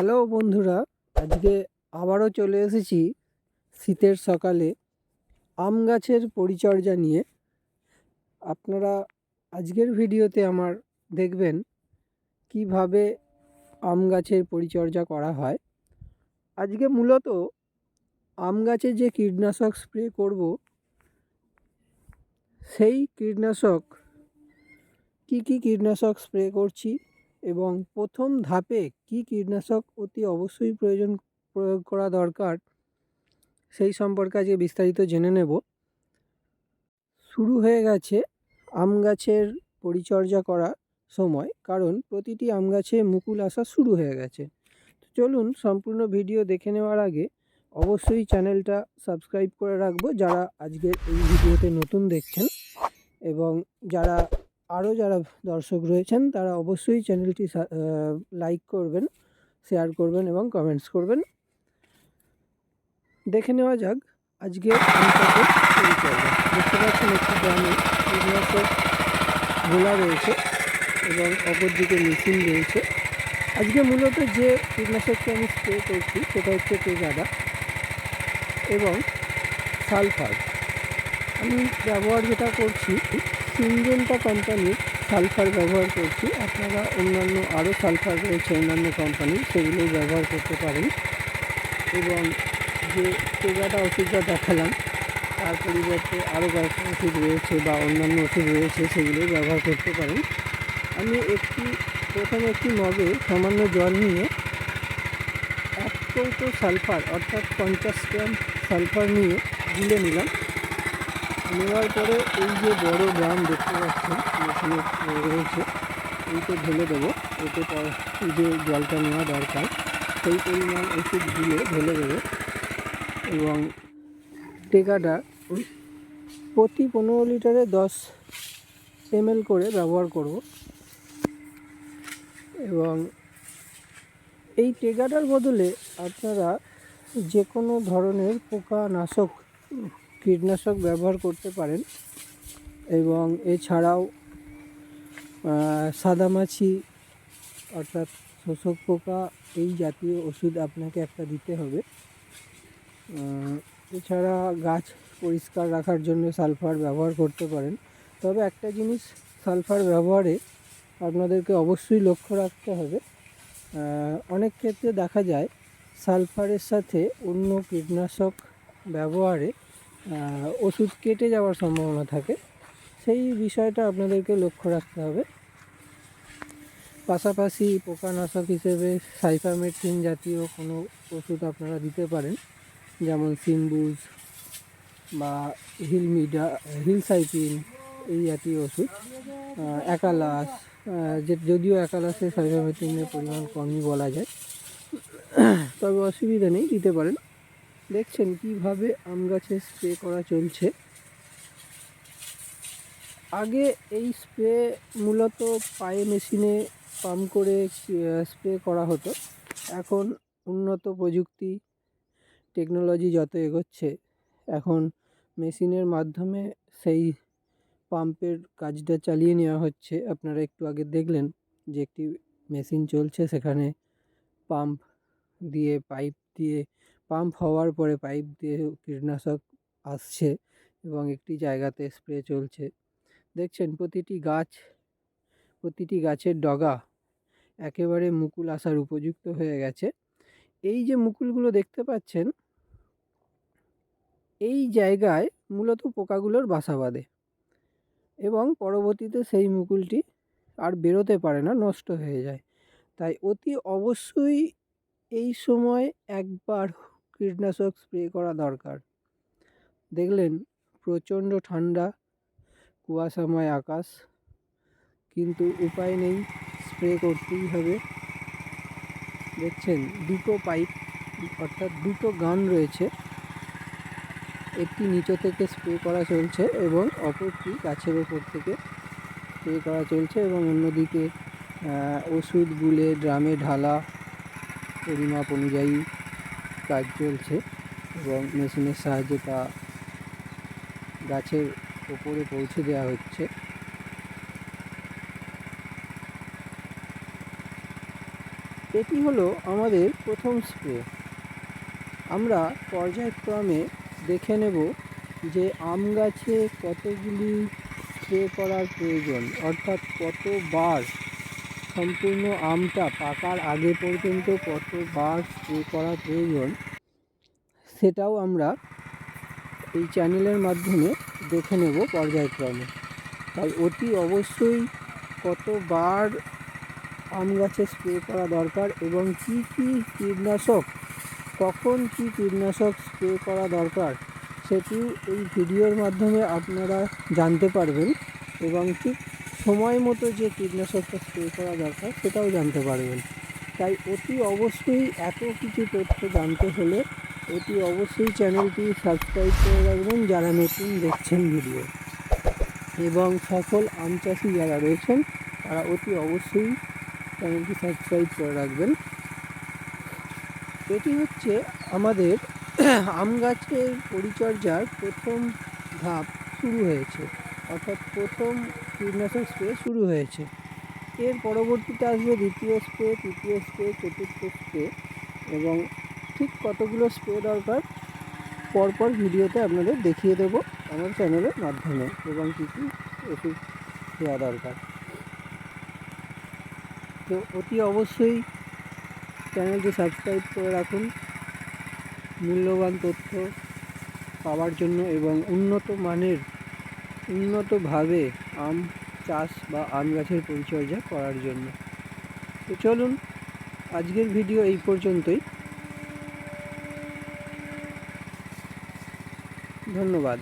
Hello বন্ধুরা, আজকে আবারও চলে এসেছি শীতের সকালে আম গাছের পরিচর্যা নিয়ে। আপনারা আজকের ভিডিওতে আমার দেখবেন কিভাবে আম গাছের পরিচর্যা করা হয়। আজকে মূলত আম গাছে যে কীটনাশক স্প্রে করব, সেই কীটনাশক কী কীটনাশক স্প্রে করছি এবং প্রথম ধাপে কী কীটনাশক অতি অবশ্যই প্রয়োগ করা দরকার, সেই সম্পর্কে আজকে বিস্তারিত জেনে নেব। শুরু হয়ে গেছে আম গাছের পরিচর্যা করা সময়, কারণ প্রতিটি আম গাছে মুকুল আসা শুরু হয়ে গেছে। তো চলুন সম্পূর্ণ ভিডিও দেখে নেওয়ার আগে অবশ্যই চ্যানেলটা সাবস্ক্রাইব করে রাখবো যারা আজকের এই ভিডিওতে নতুন দেখছেন, এবং যারা দর্শক রয়েছেন তারা অবশ্যই চ্যানেলটি লাইক করবেন, শেয়ার করবেন এবং কমেন্টস করবেন। দেখে নেওয়া যাক আজকে আম গাছের পরিচর্যা। দেখতে পাচ্ছেন একটি গ্রামে কীটনাশক গোলা রয়েছে এবং অপরদিকে মেশিন রয়েছে। আজকে মূলত যে কীটনাশকটি আমি স্প্রে করছি সেটা হচ্ছে টেগাডা এবং সালফার। আমি ব্যবহার যেটা করছি সিনজেন্টা কোম্পানির সালফার ব্যবহার করছি। আপনারা অন্যান্য আরও সালফার রয়েছে অন্যান্য কোম্পানি, সেগুলোও ব্যবহার করতে পারেন। এবং যে টেগাডা ওষুধটা দেখালাম তার পরিবর্তে আরও কয়েকটা ওষুধ রয়েছে বা অন্যান্য ওষুধ রয়েছে, সেগুলোই ব্যবহার করতে পারেন। আমি প্রথমে একটি মগে সামান্য জল নিয়ে 1 কৌটো সালফার অর্থাৎ 50 গ্রাম সালফার নিয়ে গুলে নিলাম। নেওয়ার পরে এই যে বড় ড্রাম দেখতে পাচ্ছেন এখানে রয়েছে, এইটা ঢেলে দেবো। এতে যে জলটা নেওয়া দরকার সেই পরিমাণ ওষুধ দিয়ে ঢেলে দেবো এবং টেগাটা প্রতি 15 লিটারে 10 ml করে ব্যবহার করব। এবং এই টেগাটার বদলে আপনারা যে কোনো ধরনের পোকানাশক কীটনাশক ব্যবহার করতে পারেন। এবং এছাড়াও সাদামাছি অর্থাৎ শোষক পোকা এই জাতীয় ওষুধ আপনাকে একটা দিতে হবে। এছাড়া গাছ পরিষ্কার রাখার জন্য সালফার ব্যবহার করতে পারেন। তবে একটা জিনিস সালফার ব্যবহারে আপনাদেরকে অবশ্যই লক্ষ্য রাখতে হবে, অনেক ক্ষেত্রে দেখা যায় সালফারের সাথে অন্য কীটনাশক ব্যবহারে ওষুধ কেটে যাওয়ার সম্ভাবনা থাকে, সেই বিষয়টা আপনাদেরকে লক্ষ্য রাখতে হবে। পাশাপাশি পোকানাশক হিসেবে সাইফামেথ্রিন জাতীয় কোনো ওষুধ আপনারা দিতে পারেন, যেমন সিমবুজ বা হিলসাইপিন এই জাতীয় ওষুধ। অ্যাকালাস, যদিও অ্যাকালাসে সাইফামেথ্রিনের পরিমাণ কমই বলা যায়, তবে অসুবিধা নেই, দিতে পারেন। দেখছেন কিভাবে আম গাছে স্প্রে করা চলছে। আগে এই স্প্রে মূলত পায়ে মেশিনে পাম্প করে স্প্রে করা হতো। এখন উন্নত প্রযুক্তি টেকনোলজি যত এগোচ্ছে, এখন মেশিনের মাধ্যমে সেই পাম্পের কাজটা চালিয়ে নেওয়া হচ্ছে। আপনারা একটু আগে দেখলেন যে একটি মেশিন চলছে, সেখানে পাম্প হওয়ার পরে পাইপ দিয়ে কীটনাশক আসছে এবং একটি জায়গাতে স্প্রে চলছে। দেখছেন প্রতিটি গাছের ডগা একেবারে মুকুল আসার উপযুক্ত হয়ে গেছে। এই যে মুকুলগুলো দেখতে পাচ্ছেন, এই জায়গায় মূলত পোকাগুলোর বাসা বাঁধে এবং পরবর্তীতে সেই মুকুলটি আর বেরোতে পারে না, নষ্ট হয়ে যায়। তাই অতি অবশ্যই এই সময় একবার কীটনাশক স্প্রে করা দরকার। দেখলেন প্রচণ্ড ঠান্ডা, কুয়াশাময় আকাশ, কিন্তু উপায় নেই, স্প্রে করতেই হবে। দেখছেন দুটো পাইপ অর্থাৎ দুটো গান রয়েছে, একটি নিচে থেকে স্প্রে করা চলছে এবং অপরটি গাছের ওপর থেকে স্প্রে করা চলছে, এবং অন্যদিকে ওষুধ গুলে ড্রামে ঢালা পরিমাপ অনুযায়ী কাজ চলছে এবং মেশিনের সাহায্যে তা গাছের ওপরে পৌঁছে দেওয়া হচ্ছে। এটি হলো আমাদের প্রথম স্প্রে। আমরা পর্যায়ক্রমে দেখে নেব যে আম গাছে কতগুলি স্প্রে করার প্রয়োজন, অর্থাৎ কতবার সম্পূর্ণ আমটা পাকার আগে পর্যন্ত কতবার স্প্রে করা প্রয়োজন, সেটাও আমরা এই চ্যানেলের মাধ্যমে দেখে নেব পর্যায়ক্রমে। তাই অতি অবশ্যই কতবার আম গাছে স্প্রে করা দরকার এবং কী কী কীটনাশক, কখন কী কীটনাশক স্প্রে করা দরকার সেটিও এই ভিডিওর মাধ্যমে আপনারা জানতে পারবেন এবং ঠিক সময় মতো যে কীটনাশকটা স্প্রে করা দরকার সেটাও জানতে পারবেন। তাই অতি অবশ্যই এত কিছু তথ্য জানতে হলে অতি অবশ্যই চ্যানেলটি সাবস্ক্রাইব করে রাখবেন যারা নতুন দেখছেন ভিডিও, এবং সকল আম চাষি যারা রয়েছেন তারা অতি অবশ্যই চ্যানেলটি সাবস্ক্রাইব করে রাখবেন। এটি হচ্ছে আমাদের আম গাছের পরিচর্যার প্রথম ধাপ শুরু হয়েছে, অর্থাৎ প্রথম কীটনাশক স্প্রে শুরু হয়েছে। এর পরবর্তীতে আসবে দ্বিতীয় স্প্রে, তৃতীয় স্প্রে, চতুর্থ স্প্রে, এবং ঠিক কতগুলো স্প্রে দরকার পরপর ভিডিওতে আপনাদের দেখিয়ে দেবো আমার চ্যানেলের মাধ্যমে, এবং কী কী ওষুধ দেওয়া দরকার। তো অতি অবশ্যই চ্যানেলটি সাবস্ক্রাইব করে রাখুন মূল্যবান তথ্য পাওয়ার জন্য এবং উন্নত মানের, উন্নতভাবে আম চাষ বা আম গাছের পরিচর্যা করার জন্য। তো চলুন আজকের ভিডিও এই পর্যন্তই। ধন্যবাদ।